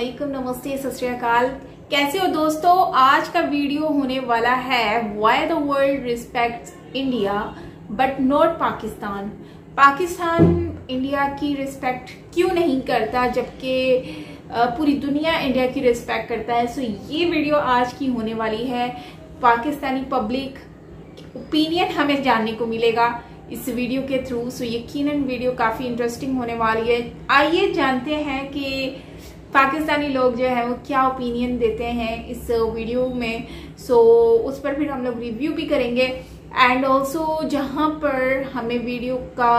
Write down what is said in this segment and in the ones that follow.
वालेकुम, नमस्ते, सत श्री अकाल। कैसे हो दोस्तों? आज का वीडियो होने वाला है why the world respects India but not Pakistan. Pakistan India की रिस्पेक्ट क्यों नहीं करता जबकि पूरी दुनिया इंडिया की रिस्पेक्ट करता है। सो ये वीडियो आज की होने वाली है। पाकिस्तानी पब्लिक ओपिनियन हमें जानने को मिलेगा इस वीडियो के थ्रू। सो यकीनन वीडियो काफी इंटरेस्टिंग होने वाली है। आइए जानते हैं कि पाकिस्तानी लोग जो है वो क्या ओपिनियन देते हैं इस वीडियो में। सो उस पर फिर हम लोग रिव्यू भी करेंगे एंड ऑल्सो जहां पर हमें वीडियो का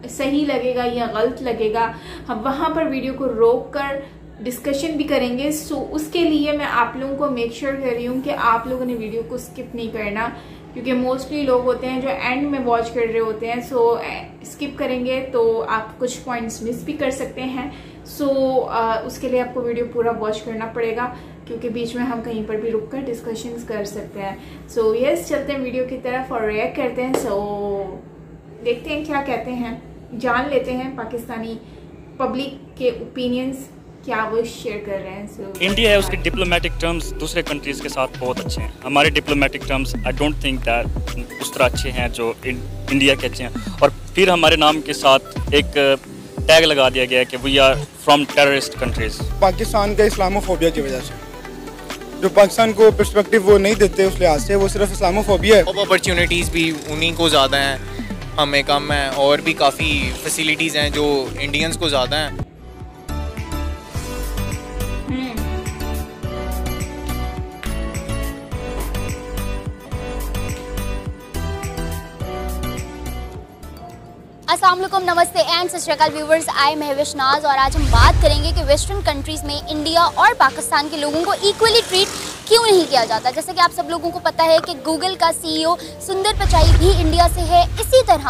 सही लगेगा या गलत लगेगा हम वहां पर वीडियो को रोक कर डिस्कशन भी करेंगे। सो उसके लिए मैं आप लोगों को मेक श्योर कर रही हूँ कि आप लोगों ने वीडियो को स्किप नहीं करना, क्योंकि मोस्टली लोग होते हैं जो एंड में वॉच कर रहे होते हैं। सो स्किप करेंगे तो आप कुछ पॉइंट्स मिस भी कर सकते हैं। सो उसके लिए आपको वीडियो पूरा वॉच करना पड़ेगा, क्योंकि बीच में हम कहीं पर भी रुक कर डिस्कशंस कर सकते हैं। सो यस, चलते हैं वीडियो की तरफ और रिएक्ट करते हैं। सो देखते हैं क्या कहते हैं, जान लेते हैं पाकिस्तानी पब्लिक के ओपिनियंस क्या वो शेयर कर रहे हैं। इंडिया है, उसके डिप्लोमेटिक टर्म्स दूसरे कंट्रीज के साथ बहुत अच्छे हैं। हमारे diplomatic terms I don't think that उस तरह अच्छे हैं जो इंडिया के अच्छे हैं। और फिर हमारे नाम के साथ एक टैग लगा दिया गया है कि we are from terrorist countries. Pakistan का इस्लामोफोबिया की वजह से जो पाकिस्तान को पर्सपेक्टिव वो नहीं देते उस लिहाज से, वो सिर्फ इस्लामोफोबिया है। अपॉर्चुनिटीज़ भी उन्हीं को ज़्यादा हैं, हमें कम है, और भी काफ़ी फैसिलिटीज़ हैं जो इंडियंस को ज़्यादा हैं। अस्सलाम वालेकुम, नमस्ते एंड सत श्री अकाल व्यूवर्स। आई एम महविश नाज और आज हम बात करेंगे कि वेस्टर्न कंट्रीज़ में इंडिया और पाकिस्तान के लोगों को इक्वली ट्रीट क्यों नहीं किया जाता। जैसे कि आप सब लोगों को पता है कि गूगल का सीईओ सुंदर पिचाई भी इंडिया से है। इसी तरह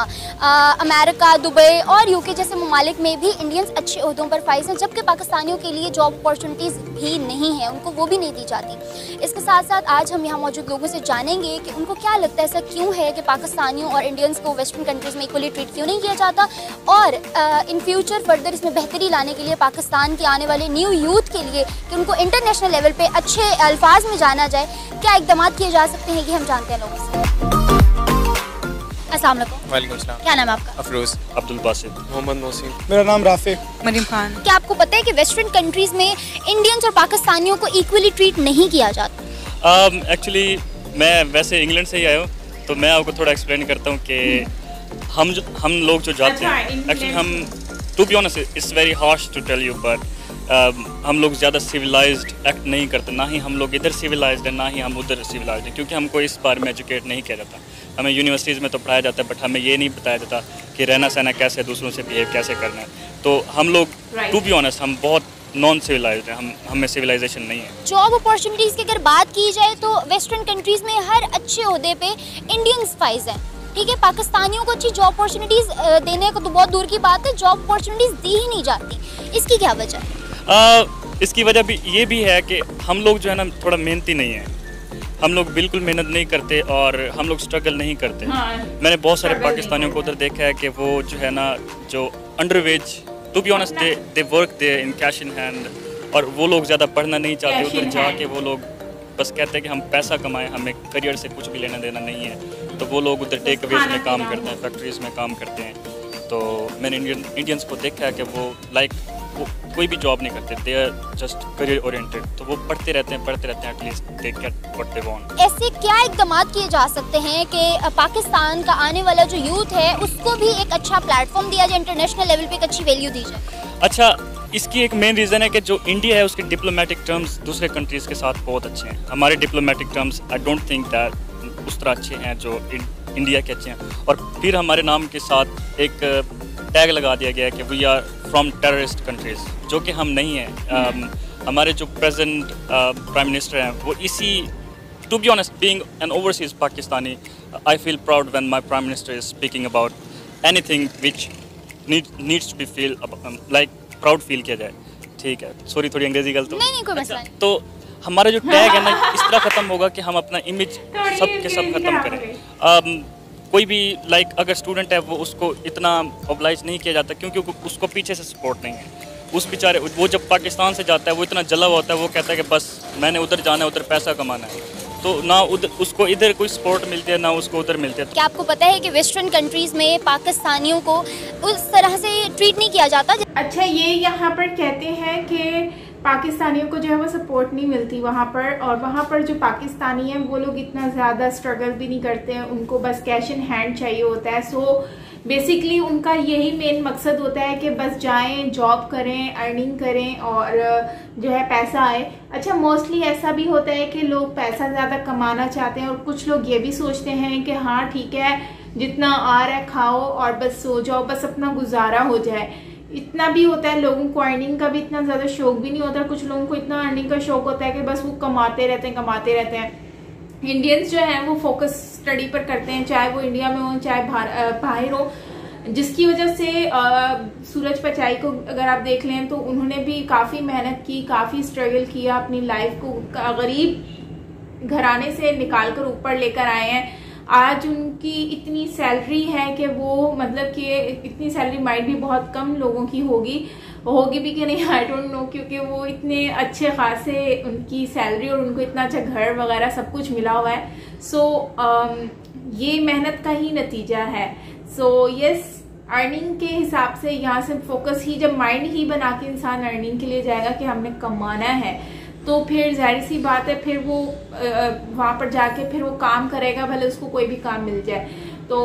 अमेरिका, दुबई और यूके जैसे ममालिक में भी इंडियंस अच्छे ओहदों पर फाइज हैं, जबकि पाकिस्तानियों के लिए जॉब अपॉर्चुनिटीज़ भी नहीं है, उनको वो भी नहीं दी जाती। इसके साथ साथ आज हम यहाँ मौजूद लोगों से जानेंगे कि उनको क्या लगता है ऐसा क्यों है कि पाकिस्तानियों और इंडियंस को वेस्टर्न कंट्रीज़ में इक्वली ट्रीट क्यों नहीं किया जाता, और इन फ्यूचर फर्दर इसमें बेहतरी लाने के लिए पाकिस्तान के आने वाले न्यू यूथ के लिए कि उनको इंटरनेशनल लेवल पे अच्छे अल्फाज में जाना जाए, क्या इकदाम किए जा सकते हैं, ये हम जानते हैं लोगों से। अस्सलाम वालेकुम। वालेकुम सलाम। क्या नाम है आपका? अफरोज। अब्दुल बासित। मोहम्मद मोहसिन। मेरा नाम राफे। मरीम खान। क्या आपको पता है कि वेस्टर्न कंट्रीज में इंडियंस और पाकिस्तानियों को इक्वली ट्रीट नहीं किया जाता? एक्चुअली मैं वैसे इंग्लैंड से ही आया हूँ, तो मैं आपको थोड़ा एक्सप्लेन करता हूँ कि हम लोग जो जाते हैं, एक्चुअली हम to be honest it's very harsh to tell you, but हम लोग ज़्यादा सिविलाइज्ड एक्ट नहीं करते। ना ही हम लोग इधर सिविलाइज्ड है, ना ही हम उधर सिविलाइज्ड है, क्योंकि हमको इस बारे में एजुकेट नहीं किया जाता। हमें यूनिवर्सिटीज़ में तो पढ़ाया जाता है, बट हमें ये नहीं बताया जाता कि रहना सहना कैसे, दूसरों से बिहेव कैसे करना है। तो हम लोग टू बी ऑनेस्ट हम बहुत नॉन सिविलाइज्ड है, हमें सिविलाइजेशन नहीं है। जॉब अपॉर्चुनिटीज़ की अगर बात की जाए तो वेस्टर्न कंट्रीज़ में हर अच्छे ओहदे पे इंडियंस फाइज हैं, ठीक है। पाकिस्तानियों को अच्छी जॉब अपॉर्चुनिटीज़ देने को तो बहुत दूर की बात है, जॉब अपॉर्चुनिटीज़ दी ही नहीं जाती। इसकी क्या वजह है? इसकी वजह भी ये भी है कि हम लोग जो है ना थोड़ा मेहनती नहीं है। हम लोग बिल्कुल मेहनत नहीं करते और हम लोग स्ट्रगल नहीं करते। मैंने बहुत सारे पाकिस्तानियों को उधर देखा है कि वो जो है ना जो अंडरवेज, to be honest they work they in cash in hand, और वो लोग ज़्यादा पढ़ना नहीं चाहते। उधर जाके वो लोग बस कहते हैं कि हम पैसा कमाएं, हमें करियर से कुछ भी लेना देना नहीं है। तो वो लोग उधर टेक अवेज में काम करते हैं, फैक्ट्रीज में काम करते हैं। तो मैंने इंडियंस को देखा है कि वो वो कोई भी जॉब नहीं करते, they are just career oriented. तो वो पढ़ते रहते हैं at least they get what they want. ऐसे क्या इकदाम किए जा सकते हैं कि पाकिस्तान का आने वाला जो यूथ है उसको भी एक अच्छा प्लेटफॉर्म दिया जाए, इंटरनेशनल लेवल पे एक अच्छी वैल्यू दी जाए? अच्छा, इसकी एक मेन रीज़न है कि जो इंडिया है उसके डिप्लोमेटिक टर्म्स दूसरे कंट्रीज़ के साथ बहुत अच्छे हैं। हमारे diplomatic terms I don't think that उस तरह अच्छे हैं जो इंडिया के अच्छे हैं। और फिर हमारे नाम के साथ एक टैग लगा दिया गया है कि we are from terrorist countries, जो कि हम नहीं हैं। हमारे जो प्रेजेंट प्राइम मिनिस्टर हैं वो इसी, to be honest being an overseas Pakistani, I feel proud when my prime minister is speaking about anything which needs to be feel like proud feel किया जाए। ठीक है, सॉरी थोड़ी अंग्रेजी गलत हो। नहीं, कोई मसला नहीं। तो हमारा जो टैग है ना इस तरह ख़त्म होगा कि हम अपना इमेज सब के सब ख़त्म करें। कोई भी अगर स्टूडेंट है वो उसको इतना ऑब्लाइज नहीं किया जाता, क्योंकि उसको पीछे से सपोर्ट नहीं है। उस बेचारे वो जब पाकिस्तान से जाता है वो इतना जला हुआ होता है, वो कहता है कि बस मैंने उधर जाना है, उधर पैसा कमाना है, तो ना उधर उसको इधर कोई सपोर्ट मिलती है ना उसको उधर मिलती है। क्या आपको पता है कि वेस्टर्न कंट्रीज में पाकिस्तानियों को उस तरह से ट्रीट नहीं किया जाता? अच्छा, ये यहाँ पर कहते हैं कि पाकिस्तानियों को जो है वो सपोर्ट नहीं मिलती वहाँ पर, और वहाँ पर जो पाकिस्तानी हैं वो लोग इतना ज़्यादा स्ट्रगल भी नहीं करते हैं, उनको बस कैश इन हैंड चाहिए होता है। सो बेसिकली उनका यही मेन मकसद होता है कि बस जाएं, जॉब करें, अर्निंग करें और जो है पैसा आए। अच्छा, मोस्टली ऐसा भी होता है कि लोग पैसा ज़्यादा कमाना चाहते हैं और कुछ लोग ये भी सोचते हैं कि हाँ ठीक है, जितना आ रहा है खाओ और बस सो जाओ, बस अपना गुजारा हो जाए। इतना भी होता है, लोगों को अर्निंग का भी इतना ज़्यादा शौक भी नहीं होता। कुछ लोगों को इतना अर्निंग का शौक होता है कि बस वो कमाते रहते हैं। इंडियंस जो हैं वो फोकस स्टडी पर करते हैं, चाहे वो इंडिया में हो चाहे बाहर हो, जिसकी वजह से सूरज पिचाई को अगर आप देख लें तो उन्होंने भी काफ़ी मेहनत की, काफ़ी स्ट्रगल किया, अपनी लाइफ को गरीब घराने से निकाल कर ऊपर लेकर आए हैं। आज उनकी इतनी सैलरी है कि वो मतलब कि इतनी सैलरी माइट भी बहुत कम लोगों की होगी भी कि नहीं, आई डोंट नो, क्योंकि वो इतने अच्छे खासे उनकी सैलरी और उनको इतना अच्छा घर वगैरह सब कुछ मिला हुआ है। सो ये मेहनत का ही नतीजा है। सो यस, अर्निंग के हिसाब से यहाँ से फोकस ही, जब माइंड ही बना के इंसान अर्निंग के लिए जाएगा कि हमने कमाना है, तो फिर जाहिर सी बात है फिर वो वहाँ पर जाके फिर वो काम करेगा, भले उसको कोई भी काम मिल जाए। तो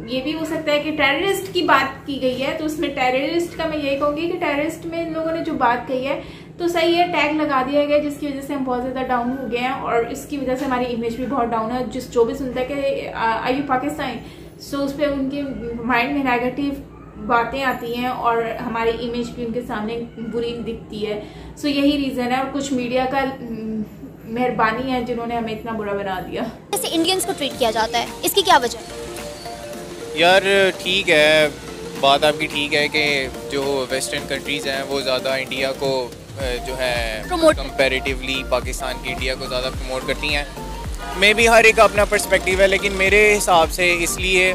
ये भी हो सकता है कि टेररिस्ट की बात की गई है, तो उसमें टेररिस्ट का मैं यही कहूँगी कि टेररिस्ट में इन लोगों ने जो बात कही है तो सही है, टैग लगा दिया गया, जिसकी वजह से हम बहुत ज़्यादा डाउन हो गए हैं और इसकी वजह से हमारी इमेज भी बहुत डाउन है। जो भी सुनता है कि आर यू पाकिस्तान, सो उस पर उनके माइंड में नेगेटिव बातें आती हैं और हमारी इमेज भी उनके सामने बुरी दिखती है। सो यही रीज़न है और कुछ मीडिया का मेहरबानी है जिन्होंने हमें इतना बुरा बना दिया। जैसे इंडियंस को ट्रीट किया जाता है, इसकी क्या वजह है? यार ठीक है, बात आपकी ठीक है कि जो वेस्टर्न कंट्रीज़ हैं वो ज़्यादा इंडिया को जो है कंपैरेटिवली पाकिस्तान की इंडिया को ज़्यादा प्रमोट करती हैं। मे भी हर एक अपना पर्सपेक्टिव है, लेकिन मेरे हिसाब से इसलिए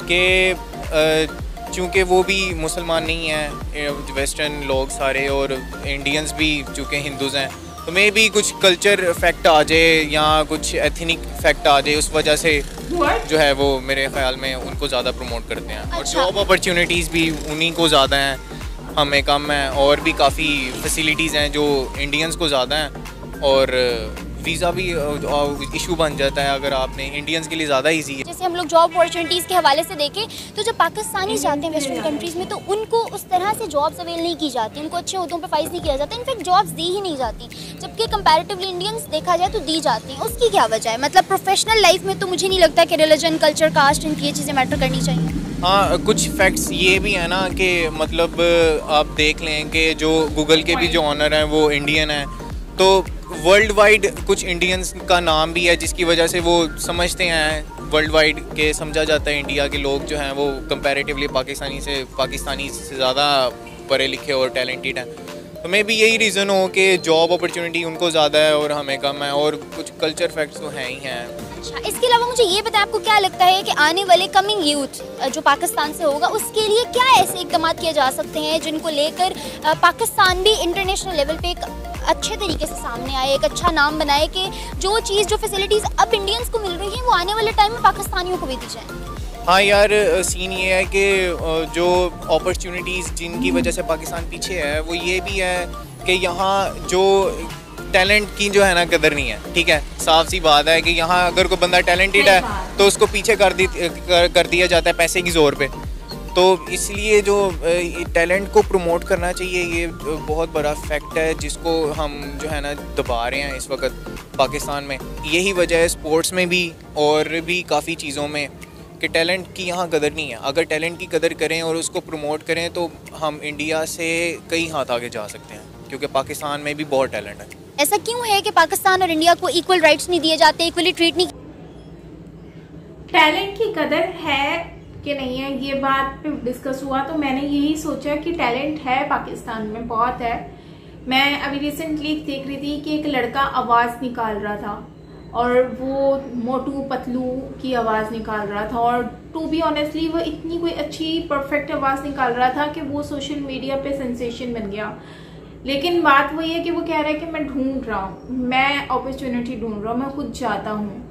कि चूँकि वो भी मुसलमान नहीं हैं वेस्टर्न लोग सारे, और इंडियंस भी चूँकि हिंदूज़ हैं, तो मे भी कुछ कल्चर फैक्ट आ जाए या कुछ एथनिक फैक्ट आ जाए, उस वजह से जो है वो मेरे ख्याल में उनको ज़्यादा प्रमोट करते हैं। और जॉब अपॉर्चुनिटीज़ भी उन्हीं को ज़्यादा हैं, हमें कम हैं, और भी काफ़ी फैसिलिटीज़ हैं जो इंडियंस को ज़्यादा हैं, और वीज़ा भी इशू बन जाता है अगर आपने, इंडियंस के लिए ज़्यादा इजी है। जैसे हम लोग जॉब अपॉर्चुनिटीज़ के हवाले से देखें तो जब पाकिस्तानी जाते हैं वेस्टर्न कंट्रीज़ में, तो उनको उस तरह से जॉब्स अवेल नहीं की जाती, उनको अच्छे उहदों पे फाइज नहीं किया जाता, इनफैक्ट जॉब्स दी ही नहीं जाती, जबकि कंपैरेटिवली इंडियंस देखा जाए तो दी जाती हैं। उसकी क्या वजह है? मतलब प्रोफेशनल लाइफ में तो मुझे नहीं लगता कि रिलीजन, कल्चर, कास्ट, इनकी ये चीज़ें मैटर करनी चाहिए। हाँ, कुछ फैक्ट्स ये भी है ना कि मतलब आप देख लें कि जो गूगल के भी जो ऑनर हैं वो इंडियन हैं, तो वर्ल्ड वाइड कुछ इंडियंस का नाम भी है, जिसकी वजह से वो समझते हैं वर्ल्ड वाइड के, समझा जाता है इंडिया के लोग जो हैं वो कंपैरेटिवली पाकिस्तानी से ज़्यादा पढ़े लिखे और टैलेंटेड हैं। तो मे भी यही रीज़न हो कि जॉब अपॉर्चुनिटी उनको ज़्यादा है और हमें कम है, और कुछ कल्चर फैक्ट्स तो हैं ही हैं। अच्छा, इसके अलावा मुझे ये बताएं, आपको क्या लगता है कि आने वाले कमिंग यूथ जो पाकिस्तान से होगा, उसके लिए क्या ऐसे इक़दाम किए जा सकते हैं जिनको लेकर पाकिस्तान भी इंटरनेशनल लेवल पे एक अच्छे तरीके से सामने आए, एक अच्छा नाम बनाए कि जो चीज़, जो फैसिलिटीज़ अब इंडियंस को मिल रही हैं वो आने वाले टाइम में पाकिस्तानियों को भी दी जाए? हाँ यार, सीन ये है कि जो अपॉर्चुनिटीज़ जिनकी वजह से पाकिस्तान पीछे है वो ये भी है कि यहाँ जो टैलेंट की जो है ना कदर नहीं है। ठीक है, साफ सी बात है कि यहाँ अगर कोई बंदा टैलेंटेड है तो उसको पीछे कर दिया जाता है पैसे की ज़ोर पे। तो इसलिए जो टैलेंट को प्रमोट करना चाहिए, ये बहुत बड़ा फैक्ट है जिसको हम जो है ना दबा रहे हैं इस वक्त पाकिस्तान में। यही वजह है स्पोर्ट्स में भी और भी काफ़ी चीज़ों में कि टैलेंट की यहाँ कदर नहीं है। अगर टैलेंट की कदर करें और उसको प्रमोट करें तो हम इंडिया से कई हाथ आगे जा सकते हैं, क्योंकि पाकिस्तान में भी बहुत टैलेंट है। ऐसा क्यों है कि पाकिस्तान और इंडिया को इक्वल राइट्स नहीं दिए जाते, इक्वली ट्रीट नहीं? टैलेंट की कदर है कि नहीं है, ये बात पे डिस्कस हुआ तो मैंने यही सोचा कि टैलेंट है पाकिस्तान में, बहुत है। मैं अभी रिसेंटली देख रही थी कि एक लड़का आवाज़ निकाल रहा था, और वो मोटू पतलू की आवाज़ निकाल रहा था, और टू बी ऑनेस्टली वो इतनी कोई अच्छी परफेक्ट आवाज़ निकाल रहा था कि वो सोशल मीडिया पे सेंसेशन बन गया। लेकिन बात वही है कि वो कह रहा है कि मैं ढूंढ रहा हूँ, मैं अपॉर्चुनिटी ढूंढ रहा हूँ, मैं खुद चाहता हूँ।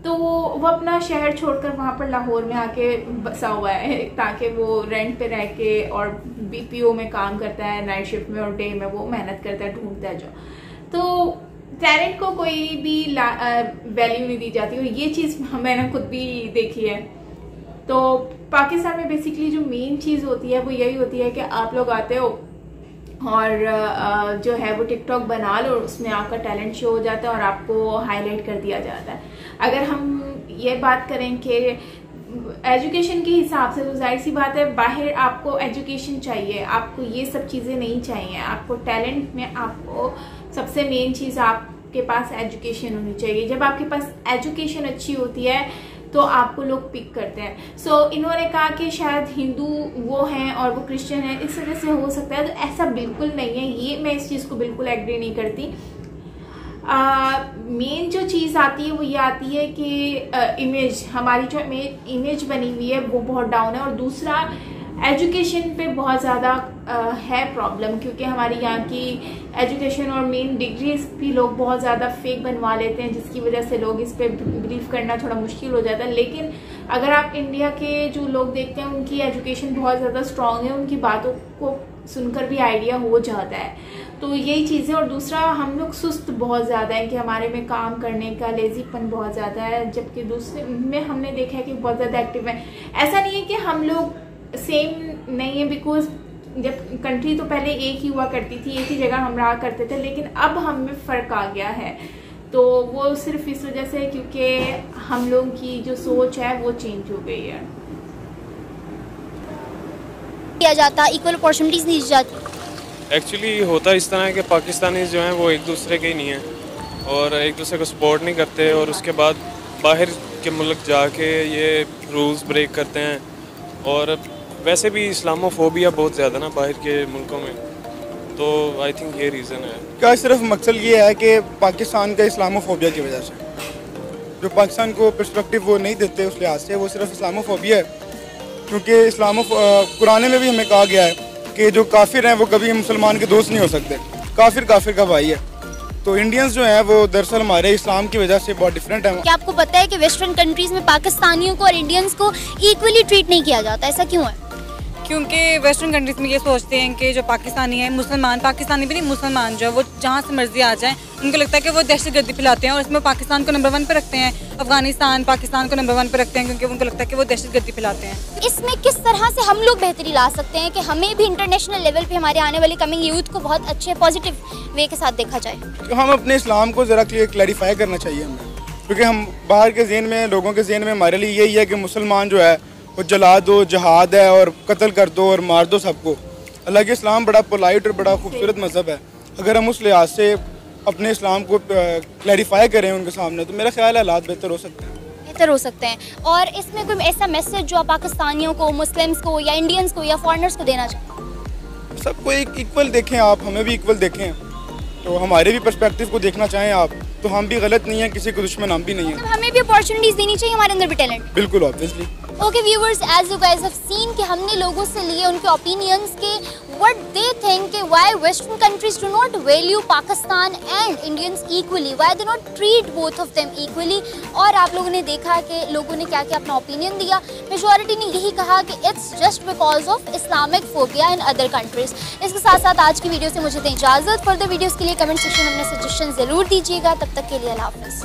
तो वो अपना शहर छोड़कर वहाँ पर लाहौर में आके बसा हुआ है ताकि वो रेंट पे रह के और बीपीओ में काम करता है नाइट शिफ्ट में, और डे में वो मेहनत करता है, ढूंढता है जो। तो टैलेंट को कोई भी वैल्यू नहीं दी जाती, और ये चीज़ मैंने खुद भी देखी है। तो पाकिस्तान में बेसिकली जो मेन चीज़ होती है वो यही होती है कि आप लोग आते हो और जो है वो टिकटॉक बना लो, उसमें आपका टैलेंट शो हो जाता है और आपको हाईलाइट कर दिया जाता है। अगर हम ये बात करें कि एजुकेशन के हिसाब से, तो जाहिर सी बात है बाहर आपको एजुकेशन चाहिए, आपको ये सब चीज़ें नहीं चाहिए। आपको टैलेंट में आपको सबसे मेन चीज़ आपके पास एजुकेशन होनी चाहिए। जब आपके पास एजुकेशन अच्छी होती है तो आपको लोग पिक करते हैं। सो इन्होंने कहा कि शायद हिंदू वो हैं और वो क्रिश्चियन हैं, इस वजह से हो सकता है, तो ऐसा बिल्कुल नहीं है। ये मैं इस चीज़ को बिल्कुल एग्री नहीं करती। मेन जो चीज़ आती है वो ये आती है कि इमेज, हमारी जो इमेज बनी हुई है वो बहुत डाउन है, और दूसरा एजुकेशन पे बहुत ज़्यादा है प्रॉब्लम, क्योंकि हमारी यहाँ की एजुकेशन और मेन डिग्रीज भी लोग बहुत ज़्यादा फेक बनवा लेते हैं, जिसकी वजह से लोग इस पे बिलीव करना थोड़ा मुश्किल हो जाता है। लेकिन अगर आप इंडिया के जो लोग देखते हैं उनकी एजुकेशन बहुत ज़्यादा स्ट्रांग है, उनकी बातों को सुनकर भी आइडिया हो जाता है। तो यही चीज़ है। और दूसरा, हम लोग सुस्त बहुत ज़्यादा है कि हमारे में काम करने का लेजीपन बहुत ज़्यादा है, जबकि दूसरे में हमने देखा है कि बहुत ज़्यादा एक्टिव है। ऐसा नहीं है कि हम लोग सेम नहीं है, बिकॉज जब कंट्री तो पहले एक ही हुआ करती थी, एक ही जगह हम रहा करते थे, लेकिन अब हम में फ़र्क आ गया है। तो वो सिर्फ इस वजह से क्योंकि हम लोग की जो सोच है वो चेंज हो गई है। किया जाता, इक्वल अपॉर्चुनिटीज दी जाती। एक्चुअली होता इस तरह है कि पाकिस्तानी जो हैं वो एक दूसरे के ही नहीं हैं और एक दूसरे को सपोर्ट नहीं करते, और उसके बाद बाहर के मुल्क जाके ये रूल्स ब्रेक करते हैं। और वैसे भी इस्लामोफोबिया बहुत ज़्यादा ना बाहर के मुल्कों में, तो आई थिंक ये रीज़न है। क्या सिर्फ मकसद ये है कि पाकिस्तान का इस्लामोफोबिया की वजह से जो पाकिस्तान को पर्सपेक्टिव वो नहीं देते, उस लिहाज से वो सिर्फ इस्लामोफोबिया है। क्योंकि कुरान में भी हमें कहा गया है कि जो काफिर हैं वो कभी मुसलमान के दोस्त नहीं हो सकते, काफिर काफिर का भाई है। तो इंडियंस जो हैं वो दरअसल हमारे इस्लाम की वजह से बहुत डिफरेंट है। क्या आपको पता है कि वेस्टर्न कंट्रीज में पाकिस्तानियों को और इंडियंस को इक्वली ट्रीट नहीं किया जाता, ऐसा क्यों है? क्योंकि वेस्टर्न कंट्रीज में ये सोचते हैं कि जो पाकिस्तानी है, मुसलमान, पाकिस्तानी भी नहीं, मुसलमान जो है वो जहाँ से मर्जी आ जाए, उनको लगता है कि वो दहशतगर्दी फैलाते हैं, और इसमें पाकिस्तान को नंबर 1 पे रखते हैं, अफगानिस्तान पाकिस्तान को नंबर 1 पे रखते हैं, क्योंकि उनको लगता है कि वो दहशतगर्दी फैलाते हैं। इसमें किस तरह से हम लोग बेहतरी ला सकते हैं कि हमें भी इंटरनेशनल लेवल पे हमारे आने वाली कमिंग यूथ को बहुत अच्छे पॉजिटिव वे के साथ देखा जाए? हम अपने इस्लाम को ज़रा क्लैरिफाई करना चाहिए हमें, क्योंकि हम बाहर के ज़हन में, लोगों के ज़हन में हमारे लिए यही है कि मुसलमान जो है वो जला दो, जहाद है और कत्ल कर दो और मार दो सबको। हालांकि इस्लाम बड़ा पोलाइट और बड़ा खूबसूरत मज़हब है। अगर हम उस लिहाज से अपने इस्लाम को क्लैरिफाई करें उनके सामने, तो मेरा ख्याल है हालात बेहतर हो सकते हैं। बेहतर हो सकते हैं। और इसमें कोई ऐसा मैसेज जो आप पाकिस्तानियों को, मुस्लिम्स को या इंडियंस को या फॉरेनर्स को देना चाहें? सबको एक इक्वल देखें आप, हमें भी इक्वल देखें, तो हमारे भी पर्सपेक्टिव को देखना चाहें आप, तो हम भी गलत नहीं है, किसी को दुश्मन हम भी नहीं है। हमें भी अपॉर्चुनिटीज देनी चाहिए, हमारे अंदर भी टैलेंट। बिल्कुल, obviously. Okay viewers, as you guys have seen कि हमने लोगों से लिए उनके ओपिनियंस के व्हाट दे थिंक कि why western countries do not value Pakistan and Indians equally, why they not treat both of them equally. और आप लोगों ने देखा कि लोगों ने क्या क्या अपना ओपिनियन दिया। मेजॉरिटी ने यही कहा कि it's just because of Islamic phobia in other countries. इसके साथ साथ आज की वीडियो से मुझे दें इजाज़त। फर्दर वीडियोज़ के लिए कमेंट सेक्शन में अपने सजेशन ज़रूर दीजिएगा। तब तक के लिए अल्लाह हाफ़िज़।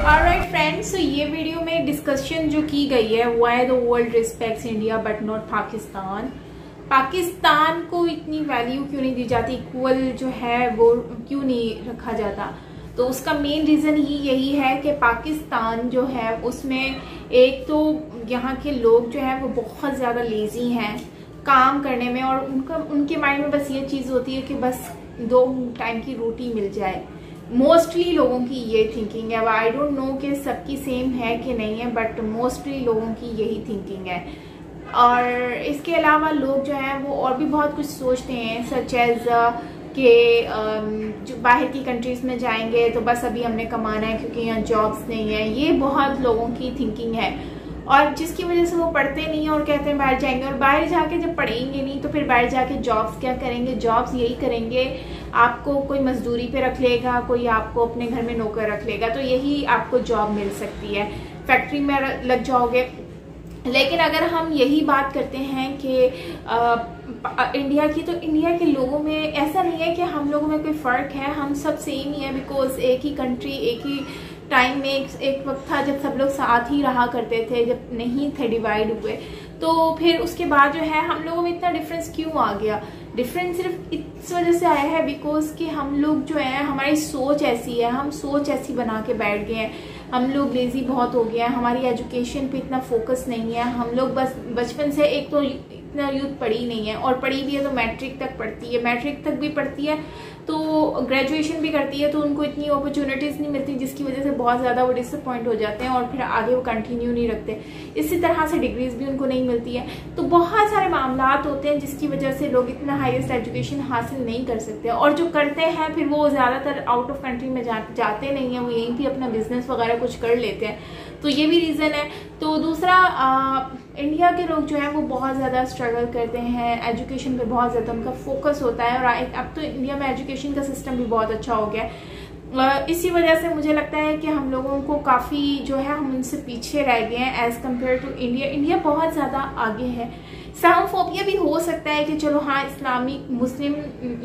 ऑलराइट फ्रेंड्स, ये वीडियो में डिस्कशन जो की गई है, why the world respects India but not Pakistan, Pakistan को इतनी वैल्यू क्यों नहीं दी जाती, इक्वल जो है वो क्यों नहीं रखा जाता, तो उसका मेन रीज़न ही यही है कि पाकिस्तान जो है उसमें एक तो यहाँ के लोग जो है वो बहुत ज़्यादा लेज़ी हैं काम करने में, और उनके माइंड में बस ये चीज़ होती है कि बस 2 टाइम की रोटी मिल जाए। मोस्टली लोगों की ये थिंकिंग है। आई डोंट नो कि सबकी सेम है कि नहीं है, बट मोस्टली लोगों की यही थिंकिंग है। और इसके अलावा लोग जो हैं वो और भी बहुत कुछ सोचते हैं, सच एज कि जो बाहर की कंट्रीज़ में जाएंगे तो बस अभी हमने कमाना है क्योंकि यहाँ जॉब्स नहीं है। ये बहुत लोगों की थिंकिंग है और जिसकी वजह से वो पढ़ते नहीं हैं और कहते हैं बाहर जाएंगे, और बाहर जाके जब पढ़ेंगे नहीं तो फिर बाहर जाके जॉब्स क्या करेंगे। जॉब्स यही करेंगे, आपको कोई मजदूरी पे रख लेगा, कोई आपको अपने घर में नौकर रख लेगा, तो यही आपको जॉब मिल सकती है, फैक्ट्री में लग जाओगे। लेकिन अगर हम यही बात करते हैं कि इंडिया की, तो इंडिया के लोगों में ऐसा नहीं है कि हम लोगों में कोई फ़र्क है, हम सब सेम ही है। बिकॉज एक ही कंट्री, एक ही टाइम में एक वक्त था जब सब लोग साथ ही रहा करते थे, जब नहीं थे डिवाइड हुए। तो फिर उसके बाद जो है हम लोगों में इतना डिफरेंस क्यों आ गया? डिफरेंस सिर्फ इस वजह से आया है बिकॉज कि हम लोग जो है, हमारी सोच ऐसी है, हम सोच ऐसी बना के बैठ गए हैं। हम लोग लेजी बहुत हो गए हैं, हमारी एजुकेशन पे इतना फोकस नहीं है। हम लोग बस बचपन से, एक तो इतना यूथ पढ़ी नहीं है, और पढ़ी भी है तो मैट्रिक तक पढ़ती है, मैट्रिक तक भी पढ़ती है तो ग्रेजुएशन भी करती है, तो उनको इतनी अपॉर्चुनिटीज़ नहीं मिलती, जिसकी वजह से बहुत ज़्यादा वो डिसअपॉइंट हो जाते हैं और फिर आगे वो कंटिन्यू नहीं रखते। इसी तरह से डिग्रीज भी उनको नहीं मिलती है। तो बहुत सारे मामलात होते हैं जिसकी वजह से लोग इतना हाईएस्ट एजुकेशन हासिल नहीं कर सकते, और जो करते हैं फिर वो ज़्यादातर आउट ऑफ कंट्री में जाते नहीं हैं, वो यहीं भी अपना बिजनेस वगैरह कुछ कर लेते हैं। तो ये भी रीज़न है। तो दूसरा, इंडिया के लोग जो हैं वो बहुत ज़्यादा स्ट्रगल करते हैं, एजुकेशन पे बहुत ज़्यादा उनका फोकस होता है, और अब तो इंडिया में एजुकेशन का सिस्टम भी बहुत अच्छा हो गया है। इसी वजह से मुझे लगता है कि हम लोगों को काफ़ी जो है, हम उनसे पीछे रह गए हैं as compare to India. India बहुत ज़्यादा आगे है। इस्लामोफोबिया भी हो सकता है कि चलो हाँ, इस्लामी मुस्लिम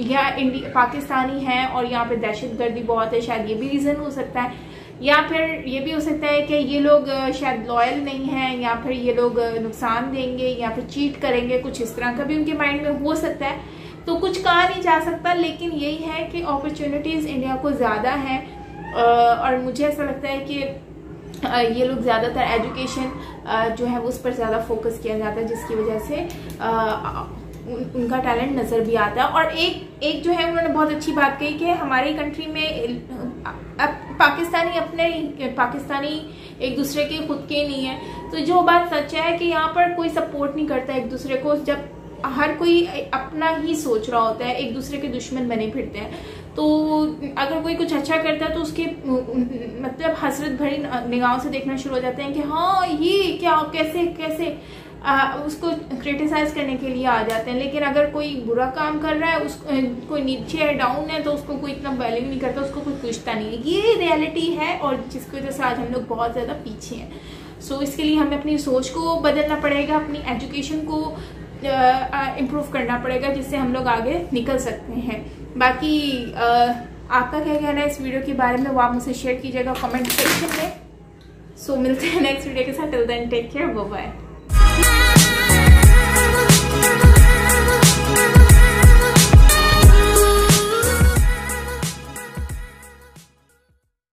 या पाकिस्तानी हैं और यहाँ पे दहशतगर्दी बहुत है, शायद ये भी रीज़न हो सकता है, या फिर ये भी हो सकता है कि ये लोग शायद लॉयल नहीं हैं, या फिर ये लोग नुकसान देंगे या फिर चीट करेंगे, कुछ इस तरह का भी उनके माइंड में हो सकता है। तो कुछ कहा नहीं जा सकता, लेकिन यही है कि अपॉर्चुनिटीज़ इंडिया को ज़्यादा हैं, और मुझे ऐसा लगता है कि ये लोग ज़्यादातर एजुकेशन जो है उस पर ज़्यादा फोकस किया जाता है, जिसकी वजह से उनका टैलेंट नज़र भी आता है। और एक जो है उन्होंने बहुत अच्छी बात कही कि हमारी कंट्री में पाकिस्तानी एक दूसरे के खुद के नहीं है। तो जो बात सच है कि यहाँ पर कोई सपोर्ट नहीं करता एक दूसरे को, जब हर कोई अपना ही सोच रहा होता है, एक दूसरे के दुश्मन बने फिरते हैं। तो अगर कोई कुछ अच्छा करता है तो उसके मतलब हसरत भरी निगाहों से देखना शुरू हो जाते हैं कि हाँ ये क्या, कैसे उसको क्रिटिसाइज करने के लिए आ जाते हैं। लेकिन अगर कोई बुरा काम कर रहा है, कोई नीचे है, डाउन है, तो उसको कोई इतना वैल्यू नहीं करता, उसको कोई पूछता नहीं है। ये रियलिटी है, और जिसकी वजह से आज हम लोग बहुत ज़्यादा पीछे हैं। सो इसके लिए हमें अपनी सोच को बदलना पड़ेगा, अपनी एजुकेशन को इम्प्रूव करना पड़ेगा, जिससे हम लोग आगे निकल सकते हैं। बाकी आपका क्या कहना है इस वीडियो के बारे में, वो आप मुझसे शेयर कीजिएगा कमेंट सेक्शन में। सो मिलते हैं नेक्स्ट वीडियो के साथ। Till then take care, bye bye.